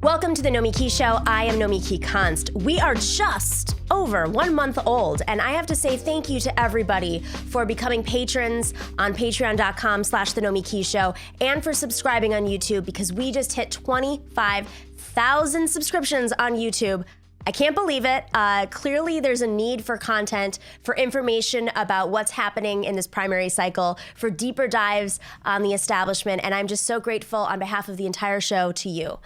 Welcome to the Nomiki Show. I am Nomiki Konst. We are just over 1 month old, and I have to say thank you to everybody for becoming patrons on patreon.com/The Nomiki Show and for subscribing on YouTube, because we just hit 25,000 subscriptions on YouTube. I can't believe it. Clearly, there's a need for content, for information about what's happening in this primary cycle, for deeper dives on the establishment, and I'm just so grateful on behalf of the entire show to you.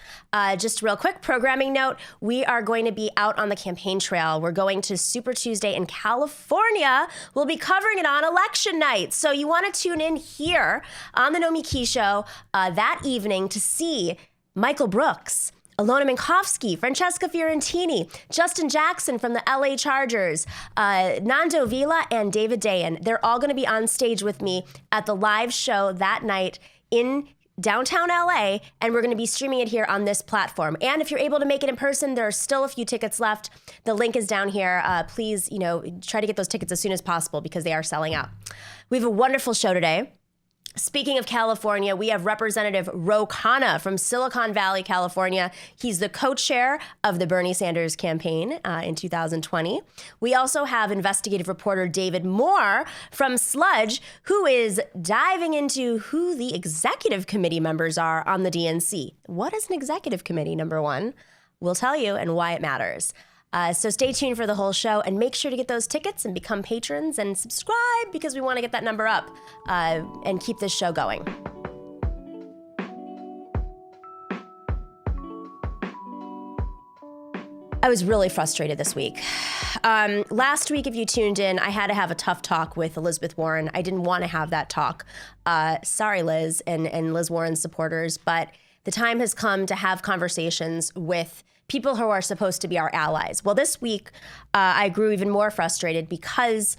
Just real quick programming note, we are going to be out on the campaign trail. We're going to Super Tuesday in California. We'll be covering it on election night, so you want to tune in here on the Nomiki Show that evening to see Michael Brooks, Ilona Minkowski, Francesca Fiorentini, Justin Jackson from the LA Chargers, Nando Vila, and David Dayan. They're all going to be on stage with me at the live show that night in downtown LA, and we're going to be streaming it here on this platform. And if you're able to make it in person, there are still a few tickets left. The link is down here. Please, try to get those tickets as soon as possible because they are selling out. We have a wonderful show today. Speaking of California, we have Representative Ro Khanna from Silicon Valley, California. He's the co-chair of the Bernie Sanders campaign in 2020. We also have investigative reporter David Moore from Sludge, who is diving into who the executive committee members are on the DNC. What is an executive committee, number one? We'll tell you and why it matters. So stay tuned for the whole show and make sure to get those tickets and become patrons and subscribe because we want to get that number up and keep this show going. I was really frustrated this week. Last week, if you tuned in, I had to have a tough talk with Elizabeth Warren. I didn't want to have that talk. Sorry, Liz and Liz Warren's supporters, but the time has come to have conversations with people who are supposed to be our allies. Well, this week, I grew even more frustrated because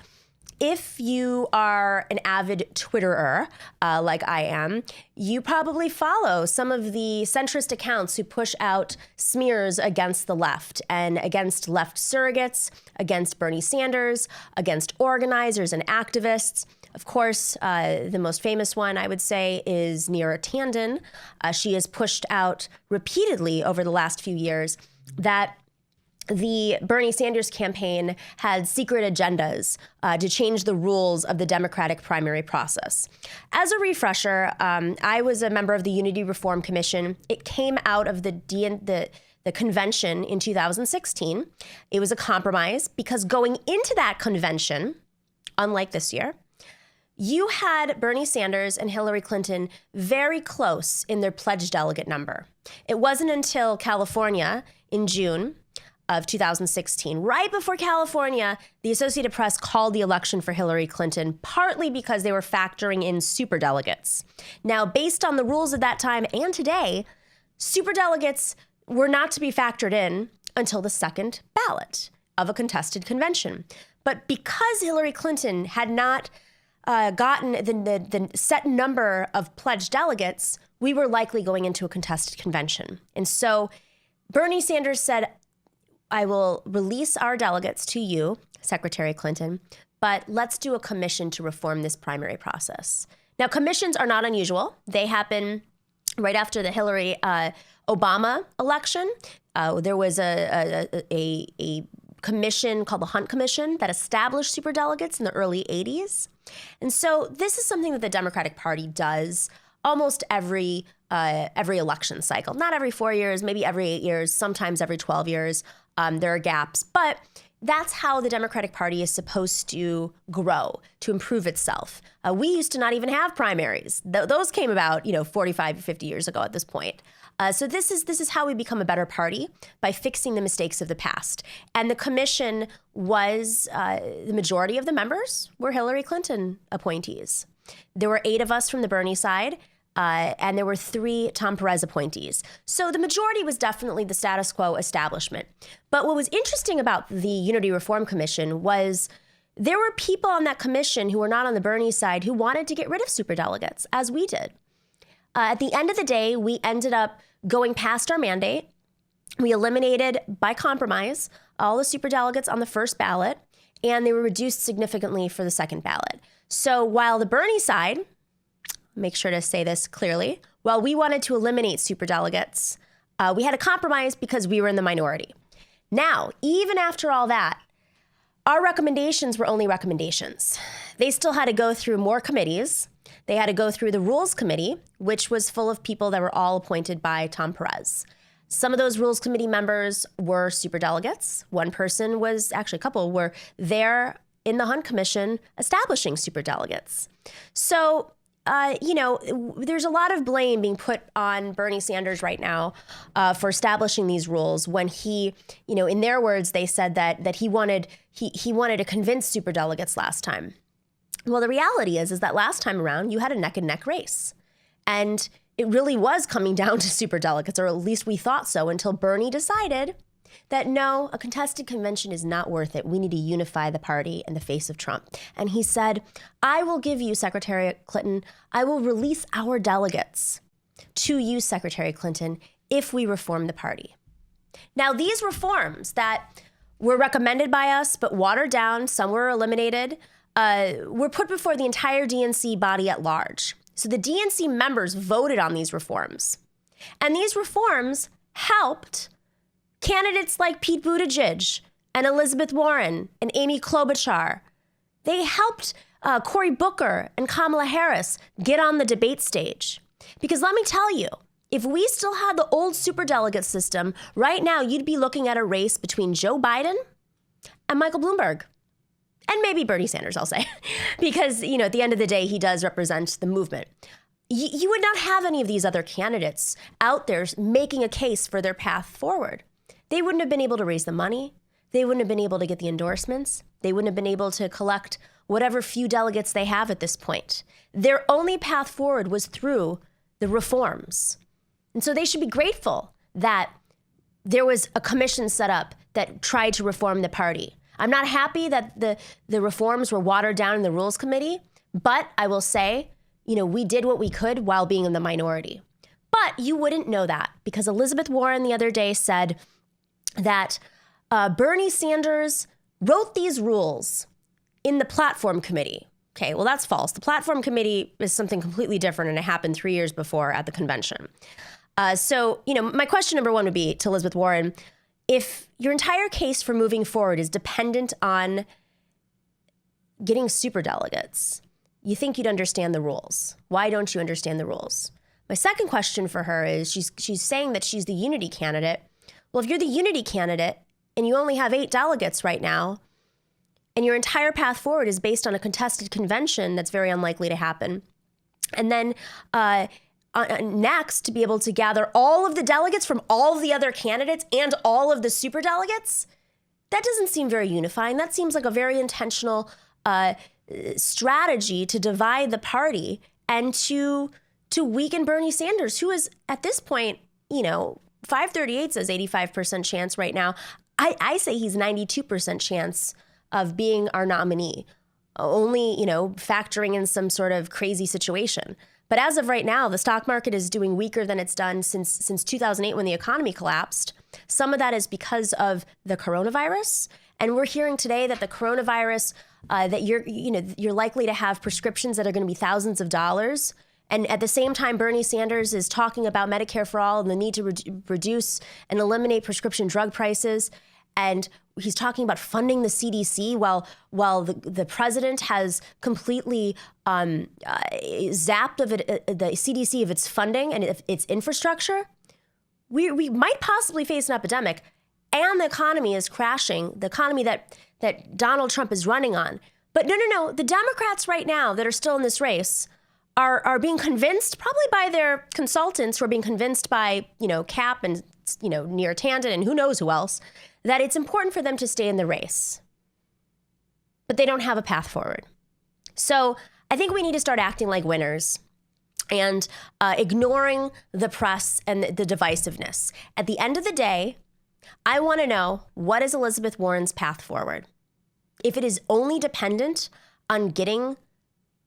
if you are an avid Twitterer, like I am, you probably follow some of the centrist accounts who push out smears against the left and against left surrogates, against Bernie Sanders, against organizers and activists. Of course, the most famous one, I would say, is Neera Tanden. She has pushed out repeatedly over the last few years that the Bernie Sanders campaign had secret agendas to change the rules of the Democratic primary process. As a refresher, I was a member of the Unity Reform Commission. It came out of the convention in 2016. It was a compromise because going into that convention, unlike this year, you had Bernie Sanders and Hillary Clinton very close in their pledged delegate number. It wasn't until California in June of 2016, right before California, the Associated Press called the election for Hillary Clinton, partly because they were factoring in superdelegates. Now, based on the rules of that time and today, superdelegates were not to be factored in until the second ballot of a contested convention. But because Hillary Clinton had not gotten the set number of pledged delegates, we were likely going into a contested convention. And so Bernie Sanders said, I will release our delegates to you, Secretary Clinton, but let's do a commission to reform this primary process. Now, commissions are not unusual. They happen right after the Hillary Obama election. There was a commission called the Hunt Commission that established superdelegates in the early 80s. And so this is something that the Democratic Party does almost every election cycle. Not every 4 years, maybe every 8 years, sometimes every 12 years. There are gaps, but that's how the Democratic Party is supposed to grow, to improve itself. We used to not even have primaries. Those came about, 45, 50 years ago at this point. So this is how we become a better party, by fixing the mistakes of the past. And the commission was, the majority of the members were Hillary Clinton appointees. There were 8 of us from the Bernie side, and there were 3 Tom Perez appointees. So the majority was definitely the status quo establishment. But what was interesting about the Unity Reform Commission was there were people on that commission who were not on the Bernie side who wanted to get rid of superdelegates, as we did. At the end of the day, we ended up going past our mandate. We eliminated, by compromise, all the superdelegates on the first ballot, and they were reduced significantly for the second ballot. So while the Bernie side, make sure to say this clearly, while we wanted to eliminate superdelegates, We had a compromise because we were in the minority. Now, even after all that, our recommendations were only recommendations. They still had to go through more committees. They had to go through the Rules Committee, which was full of people that were all appointed by Tom Perez. Some of those Rules Committee members were superdelegates. One person was, actually a couple, were there in the Hunt Commission establishing superdelegates. So, there's a lot of blame being put on Bernie Sanders right now for establishing these rules when he, in their words, they said that he wanted to convince superdelegates last time. Well, the reality is that last time around, you had a neck and neck race. And it really was coming down to superdelegates, or at least we thought so, until Bernie decided that no, a contested convention is not worth it. We need to unify the party in the face of Trump. And he said, I will give you, Secretary Clinton, I will release our delegates to you, Secretary Clinton, if we reform the party. Now, these reforms that were recommended by us but watered down, some were eliminated, were put before the entire DNC body at large. So the DNC members voted on these reforms. And these reforms helped candidates like Pete Buttigieg and Elizabeth Warren and Amy Klobuchar. They helped Cory Booker and Kamala Harris get on the debate stage. Because let me tell you, if we still had the old superdelegate system, right now you'd be looking at a race between Joe Biden and Michael Bloomberg. And maybe Bernie Sanders, I'll say, because, at the end of the day, he does represent the movement. You would not have any of these other candidates out there making a case for their path forward. They wouldn't have been able to raise the money. They wouldn't have been able to get the endorsements. They wouldn't have been able to collect whatever few delegates they have at this point. Their only path forward was through the reforms. And so they should be grateful that there was a commission set up that tried to reform the party. I'm not happy that the reforms were watered down in the Rules Committee, but I will say, we did what we could while being in the minority. But you wouldn't know that because Elizabeth Warren the other day said that Bernie Sanders wrote these rules in the Platform Committee. Okay, well, that's false. The Platform Committee is something completely different, and it happened 3 years before at the convention. So, my question number one would be to Elizabeth Warren, if your entire case for moving forward is dependent on getting superdelegates, you think you'd understand the rules. Why don't you understand the rules? My second question for her is she's saying that she's the unity candidate. Well, if you're the unity candidate and you only have 8 delegates right now, and your entire path forward is based on a contested convention that's very unlikely to happen, and then next to be able to gather all of the delegates from all of the other candidates and all of the superdelegates, that doesn't seem very unifying. That seems like a very intentional strategy to divide the party and to weaken Bernie Sanders, who is at this point, 538 says 85% chance right now. I say he's 92% chance of being our nominee, only, factoring in some sort of crazy situation. But as of right now, the stock market is doing weaker than it's done since 2008 when the economy collapsed. Some of that is because of the coronavirus. And we're hearing today that the coronavirus, that you're likely to have prescriptions that are going to be thousands of dollars. And at the same time, Bernie Sanders is talking about Medicare for all and the need to reduce and eliminate prescription drug prices. And he's talking about funding the CDC while the president has completely zapped the CDC of its funding and its infrastructure. We might possibly face an epidemic, and the economy is crashing, the economy that Donald Trump is running on. But no. The Democrats right now that are still in this race are being convinced, probably by their consultants who are being convinced by, Cap and, Neera Tanden and who knows who else, that it's important for them to stay in the race. But they don't have a path forward. So I think we need to start acting like winners and ignoring the press and the divisiveness. At the end of the day, I want to know, what is Elizabeth Warren's path forward? If it is only dependent on getting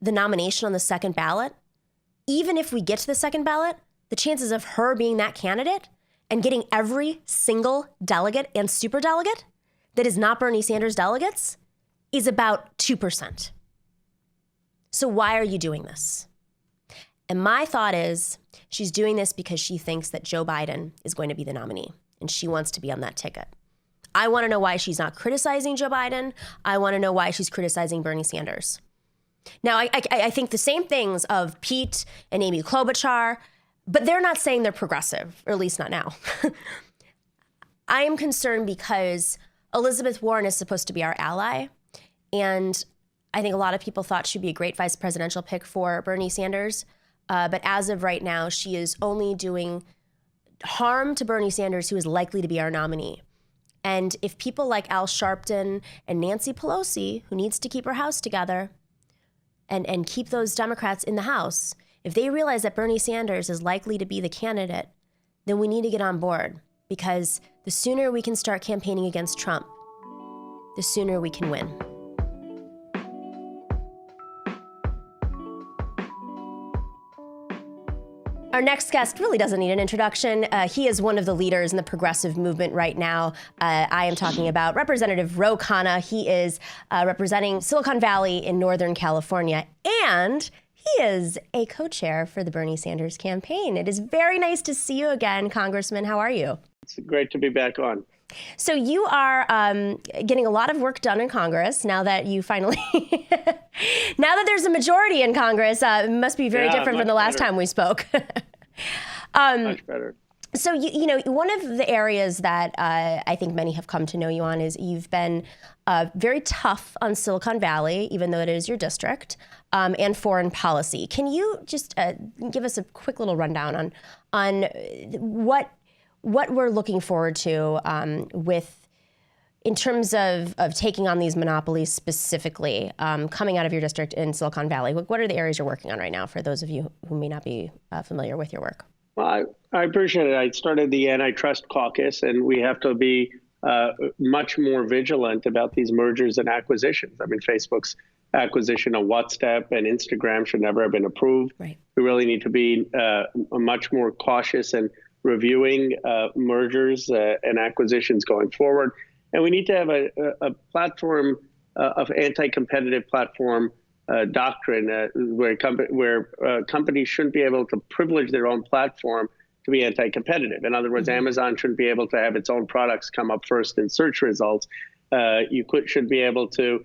the nomination on the second ballot, even if we get to the second ballot, the chances of her being that candidate and getting every single delegate and superdelegate that is not Bernie Sanders delegates is about 2%. So why are you doing this? And my thought is she's doing this because she thinks that Joe Biden is going to be the nominee and she wants to be on that ticket. I want to know why she's not criticizing Joe Biden. I want to know why she's criticizing Bernie Sanders. Now, I think the same things of Pete and Amy Klobuchar, but they're not saying they're progressive, or at least not now. I am concerned because Elizabeth Warren is supposed to be our ally. And I think a lot of people thought she'd be a great vice presidential pick for Bernie Sanders. But as of right now, she is only doing harm to Bernie Sanders, who is likely to be our nominee. And if people like Al Sharpton and Nancy Pelosi, who needs to keep her house together and keep those Democrats in the House, if they realize that Bernie Sanders is likely to be the candidate, then we need to get on board, because the sooner we can start campaigning against Trump, the sooner we can win. Our next guest really doesn't need an introduction. He is one of the leaders in the progressive movement right now. I am talking about Representative Ro Khanna. He is representing Silicon Valley in Northern California, and he is a co-chair for the Bernie Sanders campaign. It is very nice to see you again, Congressman. How are you? It's great to be back on. So you are getting a lot of work done in Congress now that you finally, now that there's a majority in Congress. It must be very different from the last time we spoke. Much better. So, you know, one of the areas that I think many have come to know you on is you've been very tough on Silicon Valley, even though it is your district, and foreign policy. Can you just give us a quick little rundown on what we're looking forward to in terms of taking on these monopolies specifically, coming out of your district in Silicon Valley? What are the areas you're working on right now for those of you who may not be familiar with your work? Well, I appreciate it. I started the antitrust caucus, and we have to be much more vigilant about these mergers and acquisitions. I mean, Facebook's acquisition of WhatsApp and Instagram should never have been approved. Right. We really need to be much more cautious and reviewing mergers and acquisitions going forward. And we need to have a platform of anti-competitive platform doctrine where companies shouldn't be able to privilege their own platform to be anti-competitive. In other words, Amazon shouldn't be able to have its own products come up first in search results. Should be able to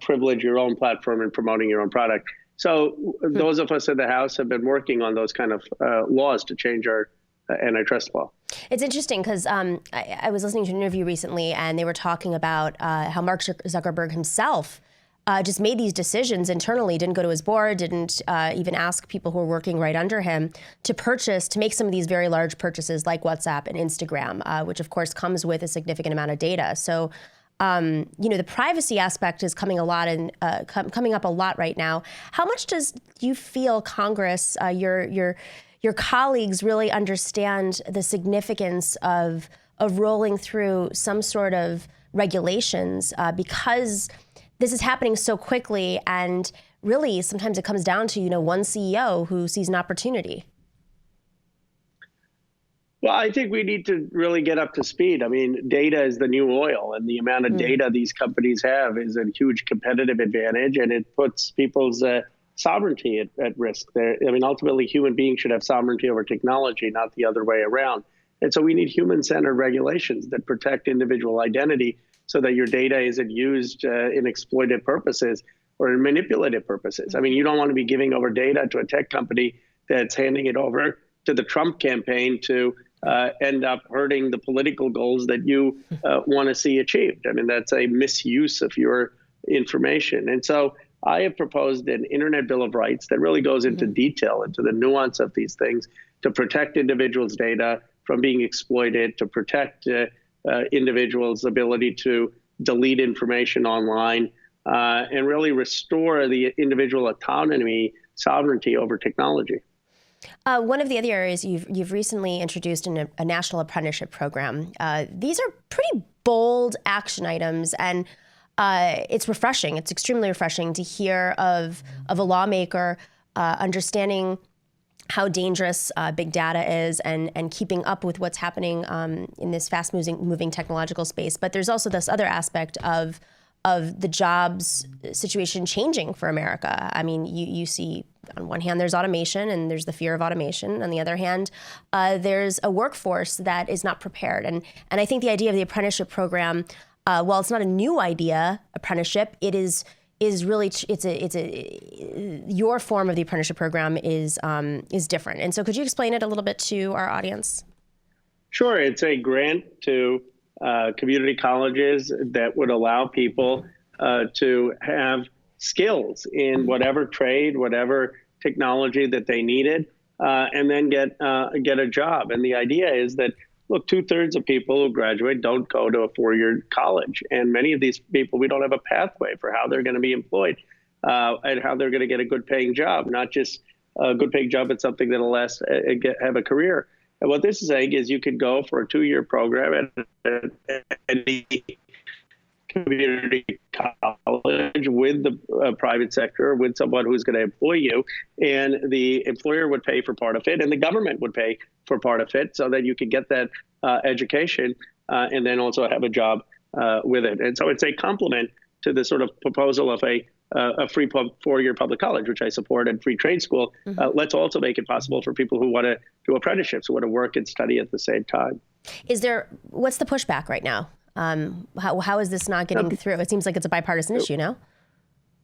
privilege your own platform in promoting your own product. So those of us in the House have been working on those kind of laws to change our antitrust law. It's interesting because I was listening to an interview recently, and they were talking about how Mark Zuckerberg himself just made these decisions internally, didn't go to his board, didn't even ask people who were working right under him to make some of these very large purchases like WhatsApp and Instagram, which of course comes with a significant amount of data. So, the privacy aspect is coming up a lot right now. How much do you feel Congress, your colleagues really understand the significance of rolling through some sort of regulations because this is happening so quickly, and really sometimes it comes down to one CEO who sees an opportunity? Well, I think we need to really get up to speed. I mean, data is the new oil, and the amount of data these companies have is a huge competitive advantage, and it puts people's sovereignty at risk. Ultimately, human beings should have sovereignty over technology, not the other way around. And so we need human-centered regulations that protect individual identity so that your data isn't used in exploitive purposes or in manipulative purposes. I mean, you don't want to be giving over data to a tech company that's handing it over to the Trump campaign to end up hurting the political goals that you want to see achieved. I mean, that's a misuse of your information. And so I have proposed an Internet Bill of Rights that really goes into detail, into the nuance of these things, to protect individuals' data from being exploited, to protect individuals' ability to delete information online, and really restore the individual autonomy, sovereignty over technology. One of the other areas you've recently introduced in a national apprenticeship program. These are pretty bold action items, and it's refreshing. It's extremely refreshing to hear of a lawmaker understanding how dangerous big data is and keeping up with what's happening in this fast-moving technological space. But there's also this other aspect of the jobs situation changing for America. I mean, you see, on one hand, there's automation and there's the fear of automation. On the other hand, there's a workforce that is not prepared. And I think the idea of the apprenticeship program, while it's not a new idea, apprenticeship, it is really, your form of the apprenticeship program is different. And so could you explain it a little bit to our audience? Sure. It's a grant to community colleges that would allow people to have skills in whatever trade, whatever technology that they needed, and then get a job. And the idea is that, look, 2/3 of people who graduate don't go to a 4-year college. And many of these people, we don't have a pathway for how they're going to be employed and how they're going to get a good paying job, not just a good paying job, but something that'll have a career. And what this is saying is you could go for a 2-year program at any community college with the private sector, with someone who's going to employ you, and the employer would pay for part of it, and the government would pay for part of it, so that you could get that education and then also have a job with it. And so it's a complement to the sort of proposal of a free 4-year public college, which I support, and free trade school. Let's also make it possible for people who want to do apprenticeships, who want to work and study at the same time. What's the pushback right now? How is this not getting through? It seems like it's a bipartisan issue, no?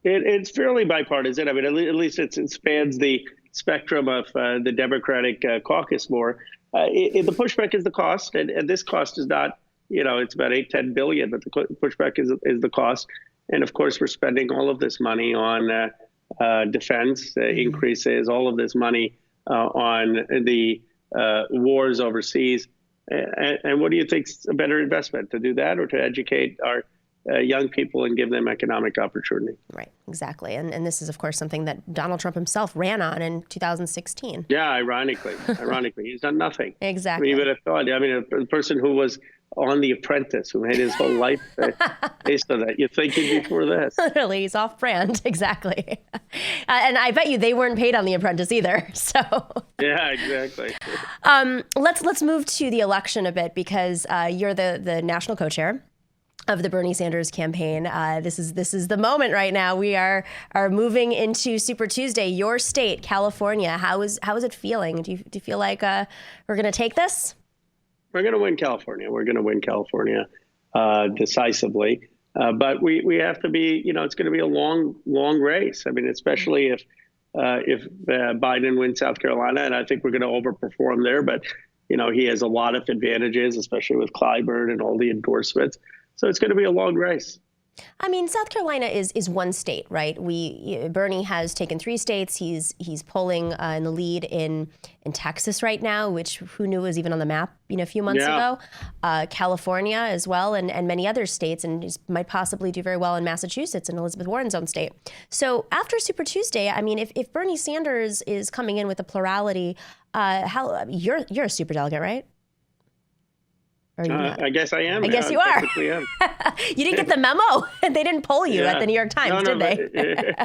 It's fairly bipartisan. I mean, at least it spans the spectrum of the Democratic caucus more. The pushback is the cost, and this cost is not, it's about $8-10 billion, but the pushback is the cost. And of course, we're spending all of this money on defense increases, all of this money on the wars overseas. And what do you think's a better investment, to do that or to educate our young people and give them economic opportunity? Right, exactly. And this is, of course, something that Donald Trump himself ran on in 2016. Yeah, ironically, he's done nothing. Exactly. I mean, you would have thought, a person who was on The Apprentice, who made his whole life based on that. You think he'd be for this? Literally, he's off brand. Exactly. And I bet you they weren't paid on The Apprentice either. So yeah, exactly. Let's move to the election a bit, because you're the national co-chair of the Bernie Sanders campaign. This is the moment right now. We are moving into Super Tuesday. Your state, California. How is it feeling? Do you feel like we're going to take this? We're going to win California. We're going to win California decisively. But we have to be, it's going to be a long race. I mean, especially if Biden wins South Carolina, and I think we're going to overperform there. But, he has a lot of advantages, especially with Clyburn and all the endorsements. So it's going to be a long race. I mean, South Carolina is one state, right? Bernie has taken 3 states. He's polling in the lead in Texas right now, which who knew was even on the map, a few months ago. California as well, and many other states, and might possibly do very well in Massachusetts and Elizabeth Warren's own state. So after Super Tuesday, I mean, if Bernie Sanders is coming in with a plurality, you're a superdelegate, right? I guess I am. I guess you are. Am. You didn't get the memo. They didn't poll you at the New York Times, did they?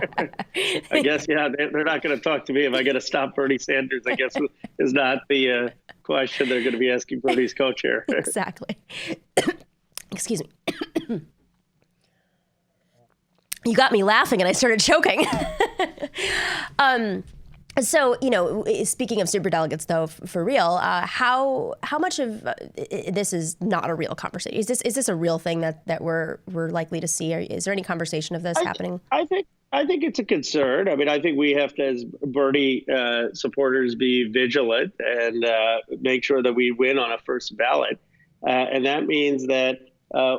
I guess, they're not going to talk to me if I get to stop Bernie Sanders, I guess, is not the question they're going to be asking Bernie's co-chair. Exactly. Excuse me. You got me laughing and I started choking. So, speaking of superdelegates, though, for real, how much of this is not a real conversation? Is this a real thing that we're likely to see? Is there any conversation of this happening? I think it's a concern. I mean, I think we have to, as Bernie supporters, be vigilant and make sure that we win on a first ballot. And that means that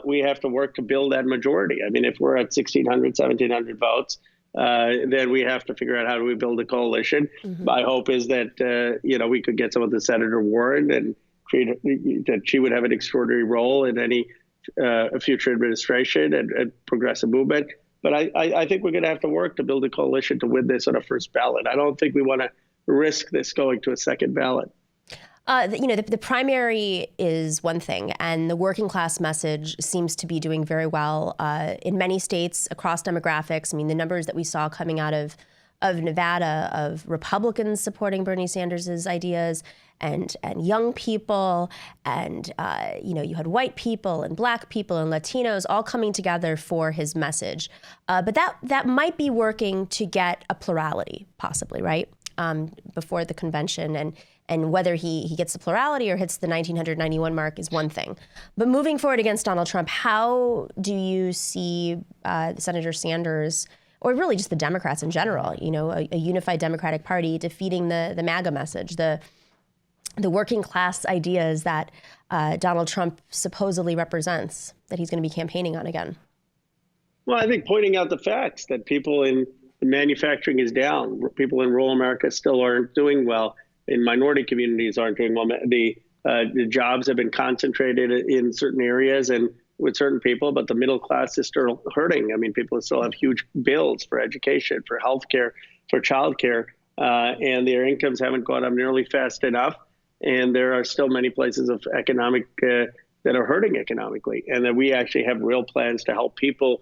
we have to work to build that majority. I mean, if we're at 1,600, 1,700 votes, then we have to figure out how do we build a coalition. My hope is that, we could get some of the Senator Warren and that she would have an extraordinary role in any future administration and progressive movement. But I think we're going to have to work to build a coalition to win this on a first ballot. I don't think we want to risk this going to a second ballot. The primary is one thing, and the working class message seems to be doing very well in many states across demographics. I mean, the numbers that we saw coming out of of Nevada of Republicans supporting Bernie Sanders' ideas and young people, and you had white people and black people and Latinos all coming together for his message. But that might be working to get a plurality, possibly, right? Before the convention, and whether he gets the plurality or hits the 1991 mark is one thing. But moving forward against Donald Trump, how do you see Senator Sanders, or really just the Democrats in general, a unified Democratic Party defeating the MAGA message, the working class ideas that Donald Trump supposedly represents, that he's going to be campaigning on again? Well, I think pointing out the facts that people in manufacturing is down. People in rural America still aren't doing well. In minority communities aren't doing well. The jobs have been concentrated in certain areas and with certain people, but the middle class is still hurting. I mean, people still have huge bills for education, for healthcare, for childcare, and their incomes haven't gone up nearly fast enough. And there are still many places of economic that are hurting economically, and that we actually have real plans to help people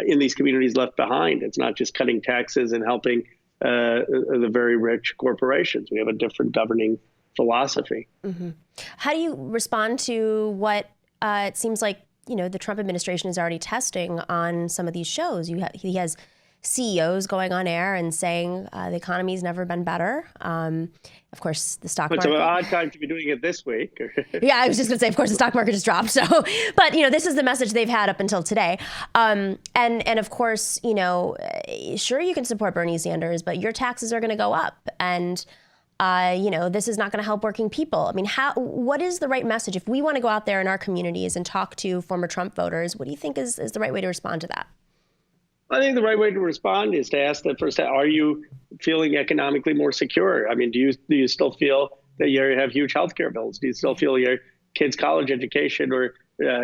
in these communities left behind. It's not just cutting taxes and helping the very rich corporations. We have a different governing philosophy. Mm-hmm. How do you respond to what it seems like the Trump administration is already testing on some of these shows? He has CEOs going on air and saying the economy's never been better. Of course, the stock market. It's an odd time to be doing it this week. Yeah, I was just going to say, of course, the stock market just dropped. So, but this is the message they've had up until today. And of course, sure, you can support Bernie Sanders, but your taxes are going to go up, and this is not going to help working people. I mean, what is the right message if we want to go out there in our communities and talk to former Trump voters? What do you think is the right way to respond to that? I think the right way to respond is to ask them first, are you feeling economically more secure? I mean, do you still feel that you have huge healthcare bills? Do you still feel your kids' college education or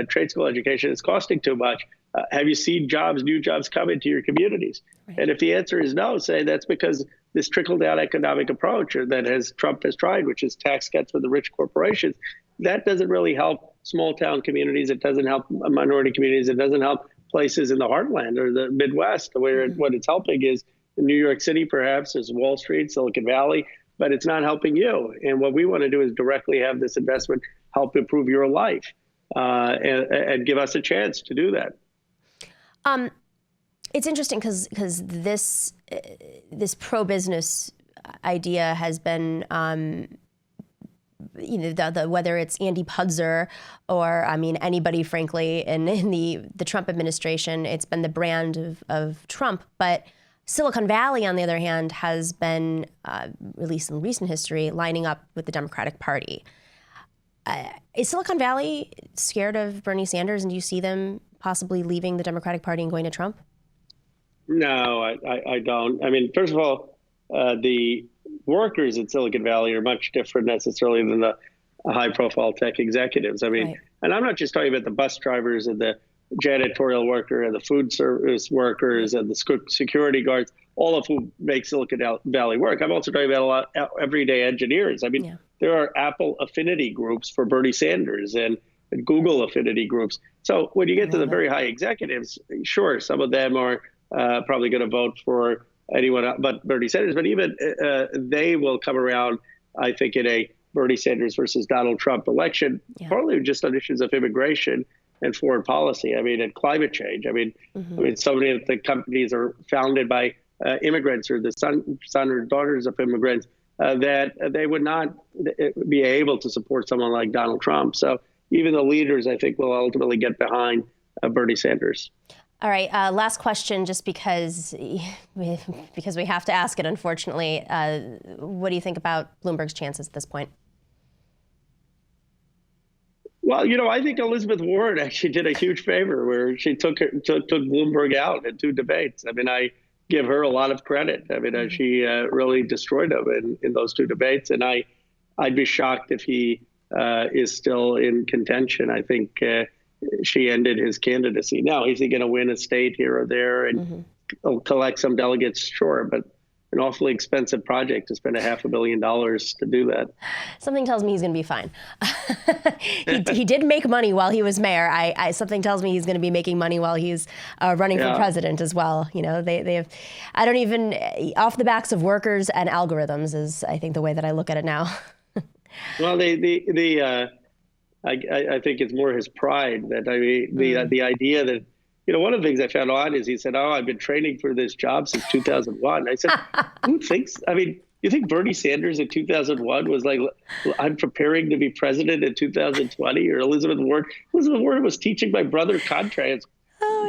trade school education is costing too much? Have you seen new jobs come into your communities? Right. And if the answer is no, say that's because this trickle-down economic approach that Trump has tried, which is tax cuts for the rich corporations, that doesn't really help small-town communities. It doesn't help minority communities. It doesn't help places in the heartland or the Midwest, where what it's helping is New York City, perhaps, is Wall Street, Silicon Valley, but it's not helping you. And what we want to do is directly have this investment help improve your life and give us a chance to do that. It's interesting because this pro-business idea has been whether it's Andy Pudzer or anybody, frankly, in the Trump administration, it's been the brand of Trump. But Silicon Valley, on the other hand, has been, at least in recent history, lining up with the Democratic Party. Is Silicon Valley scared of Bernie Sanders, and do you see them possibly leaving the Democratic Party and going to Trump? No, I don't. I mean, first of all, the workers in Silicon Valley are much different necessarily than the high-profile tech executives. I mean, right. And I'm not just talking about the bus drivers and the janitorial worker and the food service workers and the security guards, all of whom make Silicon Valley work. I'm also talking about a lot of everyday engineers. I mean, There are Apple affinity groups for Bernie Sanders and Google affinity groups. So when you get to the very high executives, sure, some of them are probably going to vote for anyone but Bernie Sanders, but even they will come around, I think, in a Bernie Sanders versus Donald Trump election, partly just on issues of immigration and foreign policy. I mean, and climate change. I mean, so many of the companies are founded by immigrants or the son or daughters of immigrants that they would not be able to support someone like Donald Trump. So even the leaders, I think, will ultimately get behind Bernie Sanders. All right. Last question, just because we have to ask it, unfortunately. What do you think about Bloomberg's chances at this point? Well, I think Elizabeth Warren actually did a huge favor where she took Bloomberg out in 2 debates. I mean, I give her a lot of credit. I mean, she really destroyed him in those 2 debates. And I'd be shocked if he is still in contention. I think she ended his candidacy. Now, is he going to win a state here or there and collect some delegates? Sure. But an awfully expensive project to spend $500 million to do that. Something tells me he's going to be fine. he did make money while he was mayor. Something tells me he's going to be making money while he's running for president as well. You know, they have, I don't even, off the backs of workers and algorithms is, I think, the way that I look at it now. Well, I think it's more his pride that, I mean, the idea that, you know, one of the things I found odd is he said, "Oh, I've been training for this job since 2001." I said, "Who thinks? I mean, you think Bernie Sanders in 2001 was like, I'm preparing to be president in 2020, or Elizabeth Warren? Elizabeth Warren was teaching my brother contract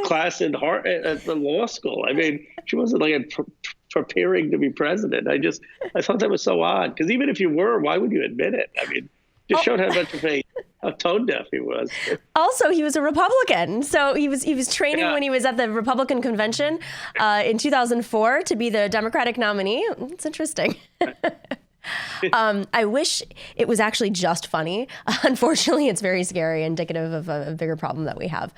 class at the law school. I mean, she wasn't like preparing to be president. I thought that was so odd, because even if you were, why would you admit it? I mean, just showed how much of how tone deaf he was. Also, he was a Republican, so he was training when he was at the Republican convention in 2004 to be the Democratic nominee. It's interesting. I wish it was actually just funny. Unfortunately, it's very scary, indicative of a bigger problem that we have.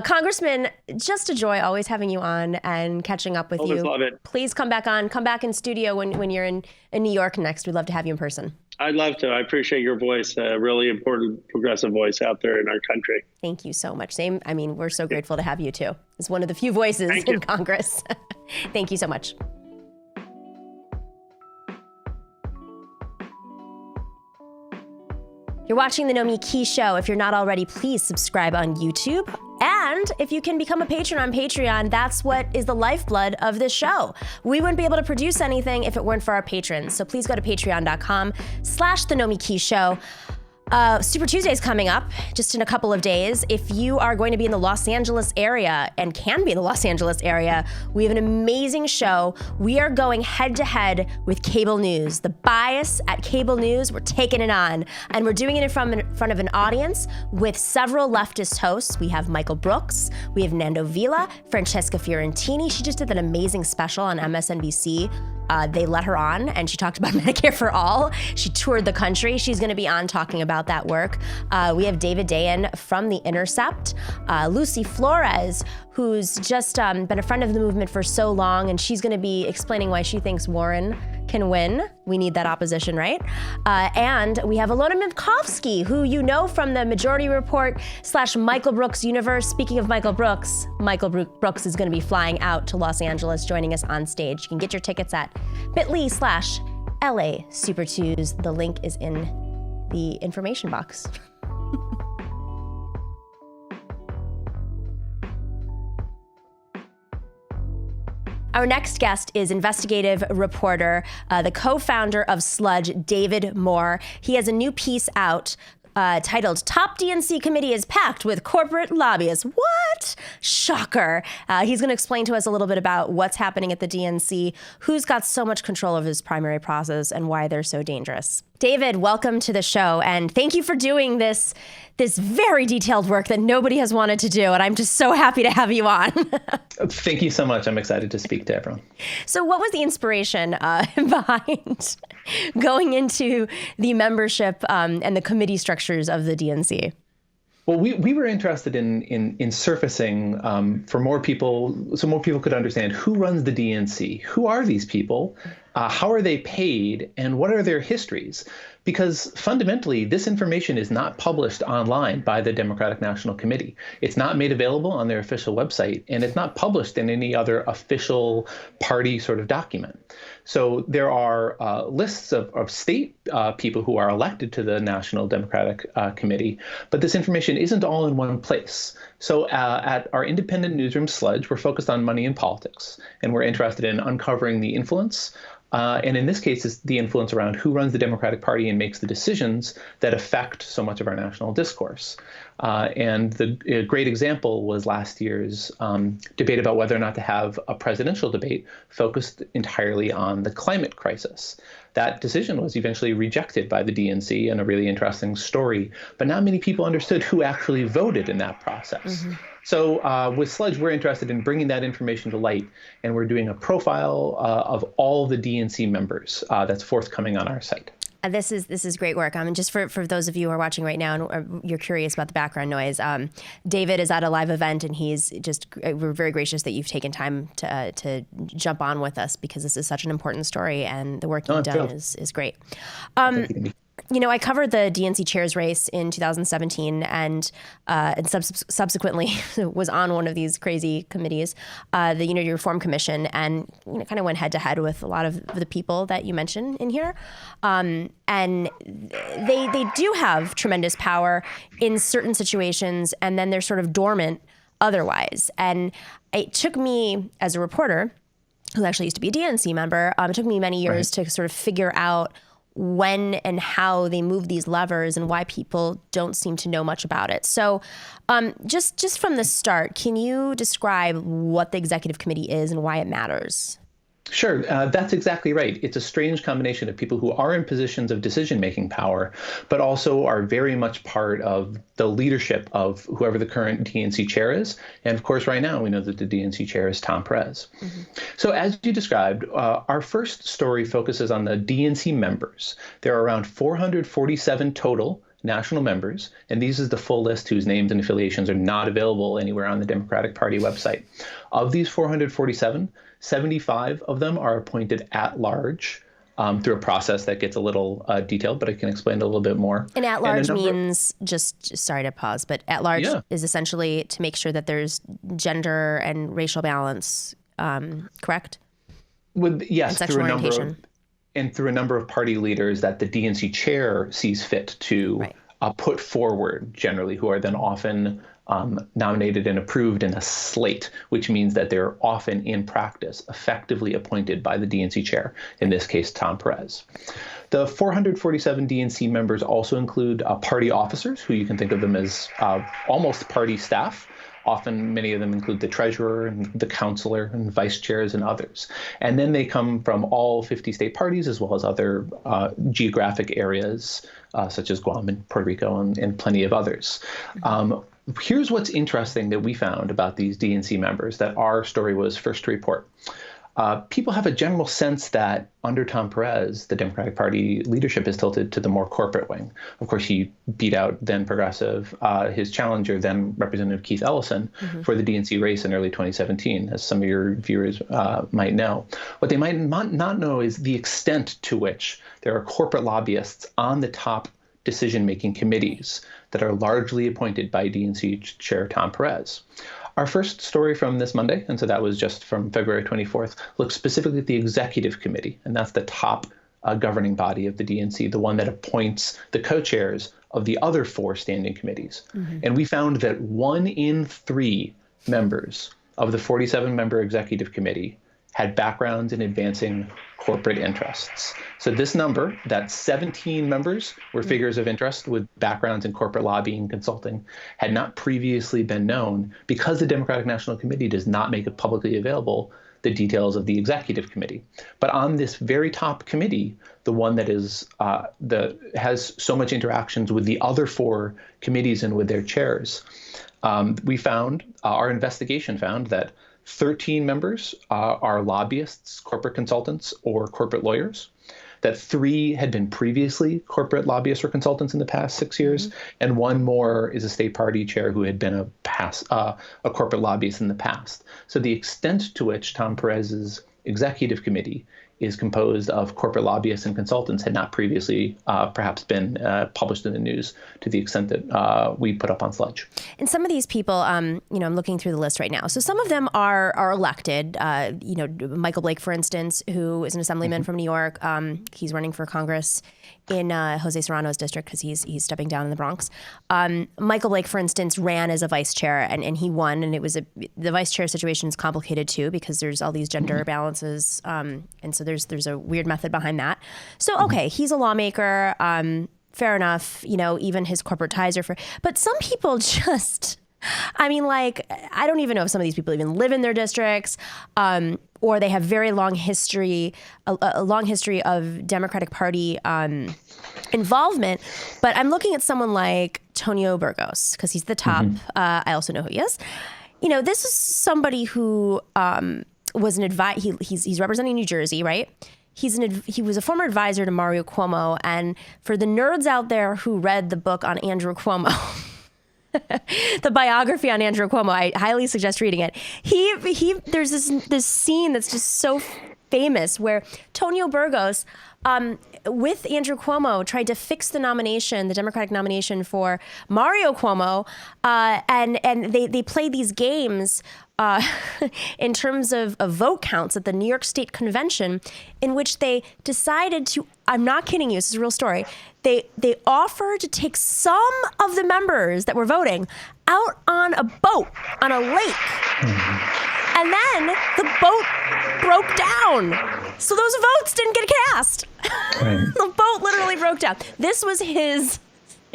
Congressman, just a joy always having you on and catching up with you. Love it. Please come back in studio when you're in New York next. We'd love to have you in person. I'd love to. I appreciate your voice, a really important progressive voice out there in our country. Thank you so much. Same. I mean, we're so grateful to have you too. It's one of the few voices in Congress. Thank you so much. You're watching The Nomiki Show. If you're not already, please subscribe on YouTube. And if you can become a patron on Patreon, that's what is the lifeblood of this show. We wouldn't be able to produce anything if it weren't for our patrons. So please go to patreon.com/The Nomiki Show. Super Tuesday is coming up just in a couple of days. If you are going to be in the Los Angeles area and can be in the Los Angeles area, we have an amazing show. We are going head to head with cable news. The bias at cable news, we're taking it on. And we're doing it in front of an audience with several leftist hosts. We have Michael Brooks, we have Nando Villa, Francesca Fiorentini. She just did an amazing special on MSNBC. They let her on, and she talked about Medicare for All. She toured the country. She's going to be on talking about that work. We have David Dayen from The Intercept, Lucy Flores, who's just been a friend of the movement for so long, and she's going to be explaining why she thinks Warren can win. We need that opposition, right? And we have Alona Minkowski, who you know from the Majority Report / Michael Brooks universe. Speaking of Michael Brooks is going to be flying out to Los Angeles, joining us on stage. You can get your tickets at bit.ly/LA Super Tues. The link is in the information box. Our next guest is investigative reporter, the co-founder of Sludge, David Moore. He has a new piece out titled "Top DNC Committee is Packed with Corporate Lobbyists." What? Shocker. He's going to explain to us a little bit about what's happening at the DNC, who's got so much control of his primary process, and why they're so dangerous. David, welcome to the show, and thank you for doing this very detailed work that nobody has wanted to do, and I'm just so happy to have you on. Thank you so much. I'm excited to speak to everyone. So what was the inspiration behind going into the membership and the committee structures of the DNC? Well, we were interested in surfacing for more people, so more people could understand who runs the DNC, who are these people, how are they paid, and what are their histories? Because fundamentally, this information is not published online by the Democratic National Committee. It's not made available on their official website, and it's not published in any other official party sort of document. So there are lists of state people who are elected to the National Democratic Committee, but this information isn't all in one place. So at our independent newsroom, Sludge, we're focused on money and politics, and we're interested in uncovering the influence. And in this case, it's the influence around who runs the Democratic Party and makes the decisions that affect so much of our national discourse. And the great example was last year's debate about whether or not to have a presidential debate focused entirely on the climate crisis. That decision was eventually rejected by the DNC, and a really interesting story. But not many people understood who actually voted in that process. Mm-hmm. So with Sludge, we're interested in bringing that information to light, and we're doing a profile of all the DNC members that's forthcoming on our site. This is great work. Just for those of you who are watching right now and you're curious about the background noise, David is at a live event, and we're very gracious that you've taken time to jump on with us, because this is such an important story, and the work you've done is great. I covered the DNC chair's race in 2017 and subsequently was on one of these crazy committees, the Unity Reform Commission, and kind of went head to head with a lot of the people that you mentioned in here. And they do have tremendous power in certain situations, and then they're sort of dormant otherwise. And it took me, as a reporter who actually used to be a DNC member, it took me many years to sort of figure out when and how they move these levers and why people don't seem to know much about it. So just from the start, can you describe what the executive committee is and why it matters? Sure. That's exactly right. It's a strange combination of people who are in positions of decision-making power, but also are very much part of the leadership of whoever the current DNC chair is. And of course, right now, we know that the DNC chair is Tom Perez. Mm-hmm. So as you described, our first story focuses on the DNC members. There are around 447 total national members, and these is the full list whose names and affiliations are not available anywhere on the Democratic Party website. Of these 447, 75 of them are appointed at large through a process that gets a little detailed, but I can explain a little bit more. And at large means, just sorry to pause, but at large is essentially to make sure that there's gender and racial balance, correct? Yes, and sexual orientation. Through a number of party leaders that the DNC chair sees fit to put forward, generally, who are then often nominated and approved in a slate, which means that they're often in practice effectively appointed by the DNC chair, in this case, Tom Perez. The 447 DNC members also include party officers, who you can think of them as almost party staff. Often, many of them include the treasurer and the counselor and vice chairs and others. And then they come from all 50 state parties, as well as other geographic areas, such as Guam and Puerto Rico and plenty of others. Here's what's interesting that we found about these DNC members that our story was first to report. People have a general sense that under Tom Perez, the Democratic Party leadership is tilted to the more corporate wing. Of course, he beat out then progressive, his challenger, then Representative Keith Ellison, for the DNC race in early 2017, as some of your viewers might know. What they might not know is the extent to which there are corporate lobbyists on the top decision-making committees that are largely appointed by DNC Chair Tom Perez. Our first story from this Monday, and so that was just from February 24th, looks specifically at the executive committee, and that's the top governing body of the DNC, the one that appoints the co-chairs of the other 4 standing committees. And we found that 1 in 3 members of the 47-member executive committee had backgrounds in advancing corporate interests. So this number, that 17 members were figures of interest with backgrounds in corporate lobbying, consulting, had not previously been known because the Democratic National Committee does not make it publicly available the details of the executive committee. But on this very top committee, the one that is has so much interactions with the other 4 committees and with their chairs, our investigation found that 13 members are lobbyists, corporate consultants, or corporate lawyers, that 3 had been previously corporate lobbyists or consultants in the past 6 years, and 1 more is a state party chair who had been a corporate lobbyist in the past. So the extent to which Tom Perez's executive committee is composed of corporate lobbyists and consultants had not previously perhaps been published in the news to the extent that we put up on Sludge. And some of these people, I'm looking through the list right now. So some of them are elected. Michael Blake, for instance, who is an assemblyman from New York. He's running for Congress in Jose Serrano's district because he's stepping down in the Bronx. Michael Blake, for instance, ran as a vice chair and he won. And it was the vice chair situation is complicated too because there's all these gender balances, and so there's a weird method behind that. So okay, he's a lawmaker. Fair enough. Even his corporate ties are but some people just. I don't even know if some of these people even live in their districts, or they have very long history, a long history of Democratic Party involvement. But I'm looking at someone like Tonio Burgos because he's the top. I also know who he is. This is somebody who was an he's representing New Jersey, right? he was a former advisor to Mario Cuomo. And for the nerds out there who read the book on Andrew Cuomo, the biography on Andrew Cuomo, I highly suggest reading it. There's this scene that's just so famous where Tonio Burgos, with Andrew Cuomo, tried to fix the Democratic nomination for Mario Cuomo, and they played these games in terms of vote counts at the New York State Convention, in which they decided to, I'm not kidding you, this is a real story, they offered to take some of the members that were voting out on a boat on a lake. And then the boat broke down. So those votes didn't get cast. Right. The boat literally broke down. This was his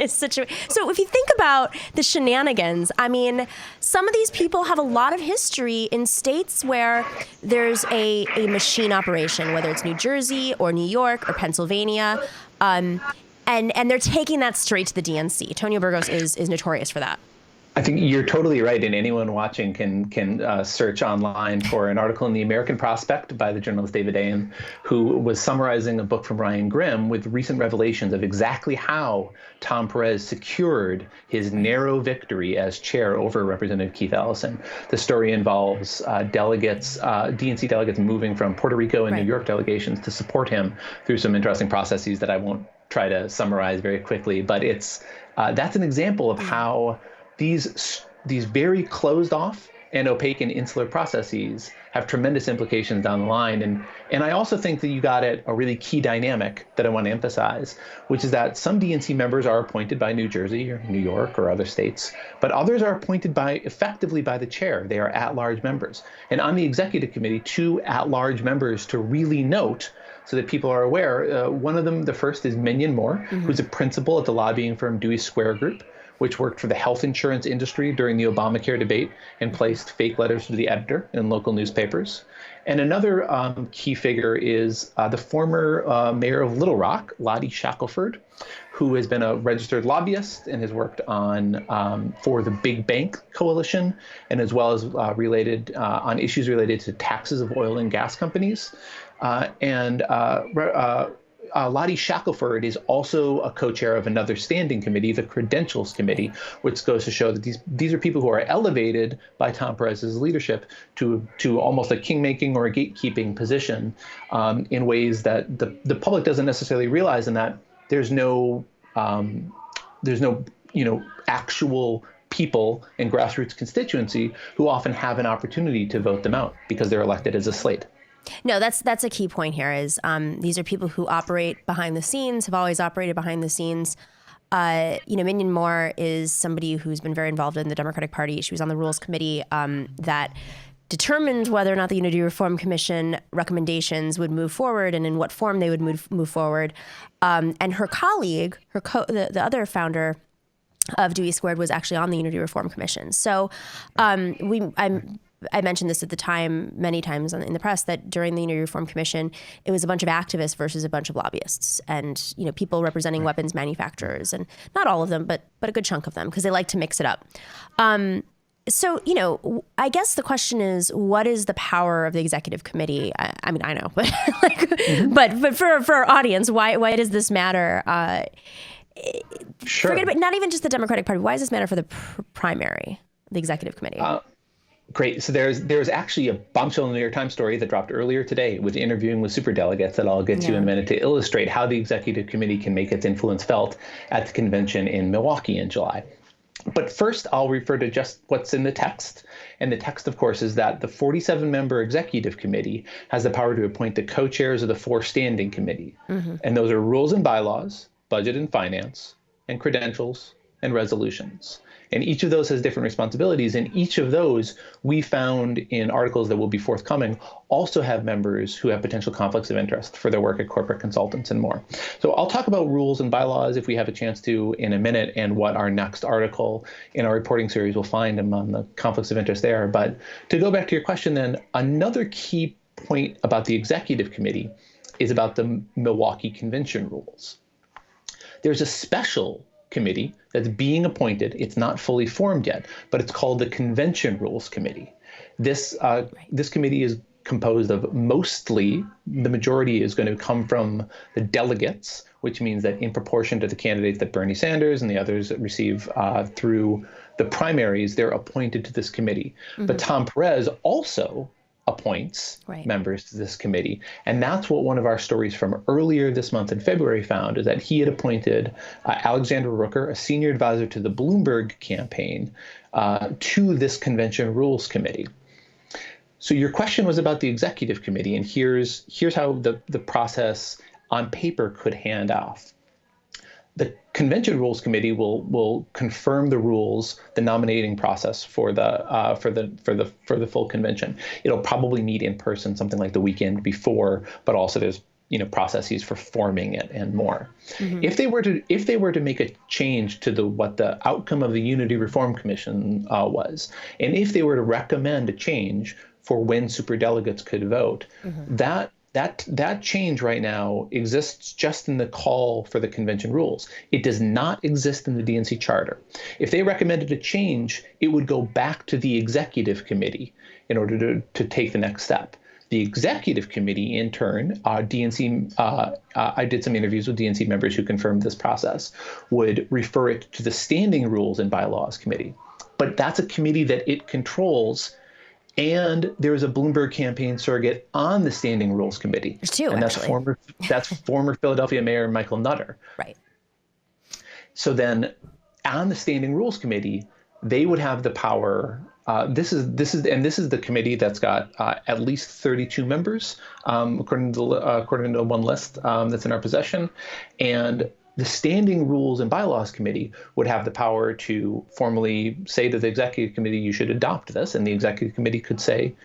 situation. So if you think about the shenanigans, I mean, some of these people have a lot of history in states where there's a machine operation, whether it's New Jersey or New York or Pennsylvania. And they're taking that straight to the DNC. Tonio Burgos is notorious for that. I think you're totally right, and anyone watching can search online for an article in the American Prospect by the journalist David Ayen, who was summarizing a book from Ryan Grimm with recent revelations of exactly how Tom Perez secured his narrow victory as chair over Representative Keith Ellison. The story involves DNC delegates moving from Puerto Rico and New York delegations to support him through some interesting processes that I won't try to summarize very quickly, but that's an example of how these very closed off and opaque and insular processes have tremendous implications down the line. And I also think that you got at a really key dynamic that I want to emphasize, which is that some DNC members are appointed by New Jersey or New York or other states, but others are appointed effectively by the chair. They are at-large members. And on the executive committee, 2 at-large members to really note so that people are aware. One of them, the first, is Minion Moore, who's a principal at the lobbying firm Dewey Square Group, which worked for the health insurance industry during the Obamacare debate and placed fake letters to the editor in local newspapers. And another key figure is the former mayor of Little Rock, Lottie Shackelford, who has been a registered lobbyist and has worked on for the Big Bank Coalition, and as well as on issues related to taxes of oil and gas companies. Lottie Shackelford is also a co-chair of another standing committee, the Credentials Committee, which goes to show that these are people who are elevated by Tom Perez's leadership to almost a king-making or a gatekeeping position in ways that the public doesn't necessarily realize, and that there's no actual people in grassroots constituency who often have an opportunity to vote them out because they're elected as a slate. No, that's a key point here is these are people who operate behind the scenes, have always operated behind the scenes. Minion Moore is somebody who's been very involved in the Democratic Party. She was on the Rules Committee that determined whether or not the Unity Reform Commission recommendations would move forward and in what form they would move forward. And her colleague, the other founder of Dewey Squared, was actually on the Unity Reform Commission. So I mentioned this at the time many times in the press that during the Unity Reform Commission, it was a bunch of activists versus a bunch of lobbyists and, people representing weapons manufacturers, and not all of them, but a good chunk of them, because they like to mix it up. So, I guess the question is, what is the power of the executive committee? I mean, I know, but but for our audience, why does this matter? Sure. Forget about not even just the Democratic Party. Why does this matter for the primary, the executive committee? Great. So there's actually a bombshell in the New York Times story that dropped earlier today with interviewing with superdelegates that I'll get to in a minute to illustrate how the executive committee can make its influence felt at the convention in Milwaukee in July. But first, I'll refer to just what's in the text. And the text, of course, is that the 47-member executive committee has the power to appoint the co-chairs of the 4 standing committees. And those are rules and bylaws, budget and finance, and credentials and resolutions. And each of those has different responsibilities. And each of those we found in articles that will be forthcoming also have members who have potential conflicts of interest for their work at corporate consultants and more. So I'll talk about rules and bylaws if we have a chance to in a minute, and what our next article in our reporting series will find among the conflicts of interest there. But to go back to your question then, another key point about the executive committee is about the Milwaukee Convention rules. There's a special committee that's being appointed. It's not fully formed yet, but it's called the Convention Rules Committee. This committee is composed of mostly, the majority is going to come from the delegates, which means that in proportion to the candidates that Bernie Sanders and the others receive through the primaries, they're appointed to this committee. But Tom Perez also appoints members to this committee. And that's what one of our stories from earlier this month in February found, is that he had appointed Alexander Rooker, a senior advisor to the Bloomberg campaign, to this convention rules committee. So your question was about the executive committee, and here's how the process on paper could hand off. The convention rules committee will confirm the rules, the nominating process for the full convention. It'll probably meet in person something like the weekend before, but also there's processes for forming it and more. If they were to make a change to what the outcome of the Unity Reform Commission was, and if they were to recommend a change for when superdelegates could vote, that change right now exists just in the call for the convention rules. It does not exist in the DNC charter. If they recommended a change, it would go back to the executive committee in order to take the next step. The executive committee, in turn, DNC, I did some interviews with DNC members who confirmed this process, would refer it to the Standing Rules and Bylaws Committee. But that's a committee that it controls. And there is a Bloomberg campaign surrogate on the Standing Rules Committee. There's two, and actually. That's former Philadelphia Mayor Michael Nutter. Right. So then on the Standing Rules Committee, they would have the power. This is the committee that's got at least 32 members, according to one list that's in our possession. And the Standing Rules and Bylaws Committee would have the power to formally say to the Executive Committee, you should adopt this. And the Executive Committee could say,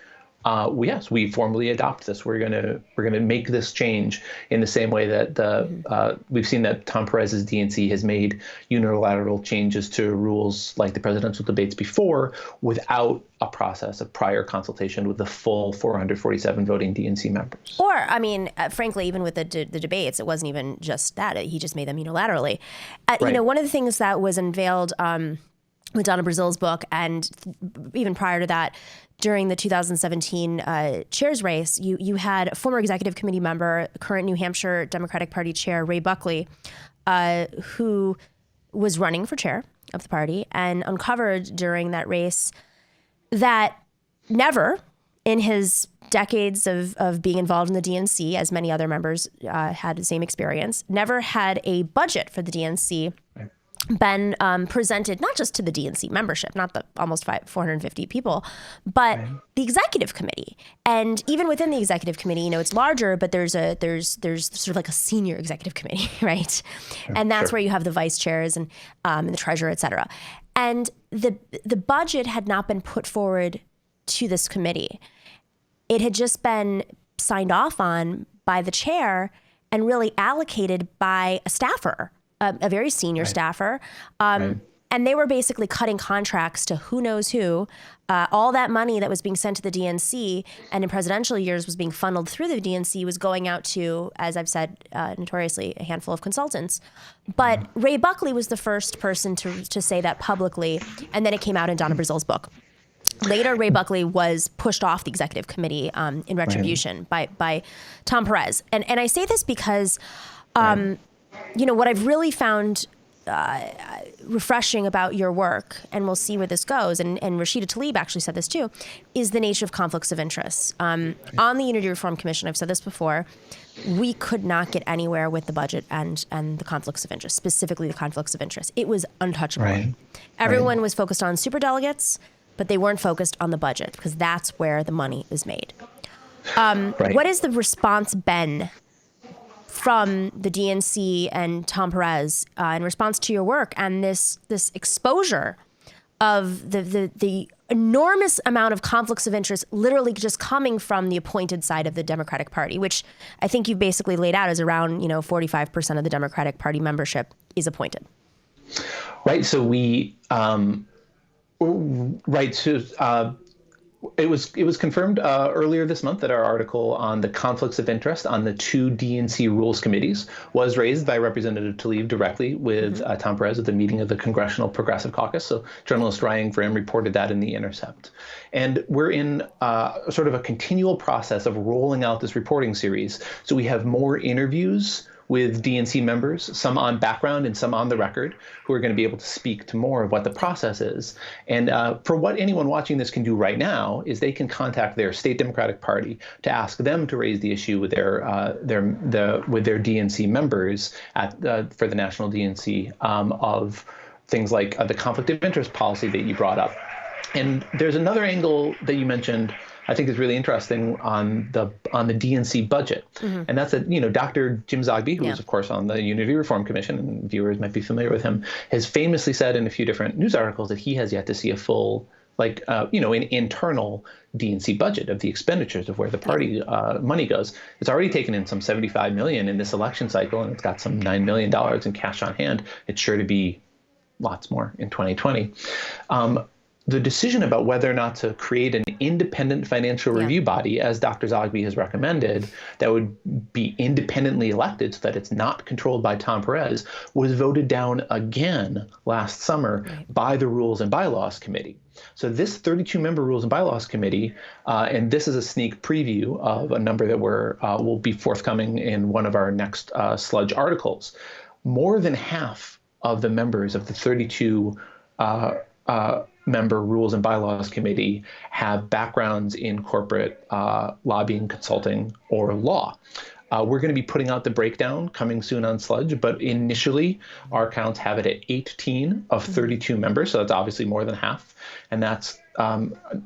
yes, we formally adopt this. We're gonna make this change in the same way that we've seen that Tom Perez's DNC has made unilateral changes to rules like the presidential debates before without a process of prior consultation with the full 447 voting DNC members. Or, I mean, frankly, even with the debates, it wasn't even just that. He just made them unilaterally. One of the things that was unveiled with Donna Brazil's book, and even prior to that, during the 2017 chairs race, you had a former executive committee member, current New Hampshire Democratic Party chair, Ray Buckley, who was running for chair of the party and uncovered during that race that never in his decades of being involved in the DNC, as many other members had the same experience, never had a budget for the DNC been presented, not just to the DNC membership, not the almost 450 people, but the executive committee. And even within the executive committee, it's larger, but there's sort of like a senior executive committee, right? And that's where you have the vice chairs and the treasurer, et cetera. And the budget had not been put forward to this committee. It had just been signed off on by the chair and really allocated by a staffer, a very senior staffer. And they were basically cutting contracts to who knows who. All that money that was being sent to the DNC and in presidential years was being funneled through the DNC was going out to, as I've said, notoriously, a handful of consultants. But Ray Buckley was the first person to say that publicly, and then it came out in Donna Brazil's book. Later, Ray Buckley was pushed off the executive committee in retribution by Tom Perez. And I say this because, what I've really found refreshing about your work, and we'll see where this goes, and Rashida Tlaib actually said this too, is the nature of conflicts of interest. On the Unity Reform Commission, I've said this before, we could not get anywhere with the budget and the conflicts of interest, specifically the conflicts of interest. It was untouchable. Everyone was focused on superdelegates, but they weren't focused on the budget because that's where the money is made. What has the response been from the DNC and Tom Perez in response to your work and this exposure of the enormous amount of conflicts of interest literally just coming from the appointed side of the Democratic Party, which I think you've basically laid out as around 45% of the Democratic Party membership is appointed. Right. So we It was confirmed earlier this month that our article on the conflicts of interest on the two DNC rules committees was raised by Representative Tlaib directly with Tom Perez at the meeting of the Congressional Progressive Caucus. So journalist Ryan Grimm reported that in The Intercept. And we're in sort of a continual process of rolling out this reporting series. So we have more interviews with DNC members, some on background and some on the record, who are going to be able to speak to more of what the process is. And for what anyone watching this can do right now is they can contact their state Democratic Party to ask them to raise the issue with their DNC members for the national DNC of things like the conflict of interest policy that you brought up. And there's another angle that you mentioned I think is really interesting on the DNC budget. And that's that, Dr. Jim Zogby, who is, of course, on the Unity Reform Commission, and viewers might be familiar with him, has famously said in a few different news articles that he has yet to see a full, an internal DNC budget of the expenditures of where the party money goes. It's already taken in some $75 million in this election cycle, and it's got some $9 million in cash on hand. It's sure to be lots more in 2020. The decision about whether or not to create an independent financial review body, as Dr. Zogby has recommended, that would be independently elected so that it's not controlled by Tom Perez, was voted down again last summer by the Rules and Bylaws Committee. So this 32-member Rules and Bylaws Committee, and this is a sneak preview of a number that will be forthcoming in one of our next Sludge articles. More than half of the members of the 32 member Rules and Bylaws Committee have backgrounds in corporate lobbying, consulting, or law. We're going to be putting out the breakdown coming soon on Sludge, but initially our counts have it at 18 of 32 members, so that's obviously more than half. And that's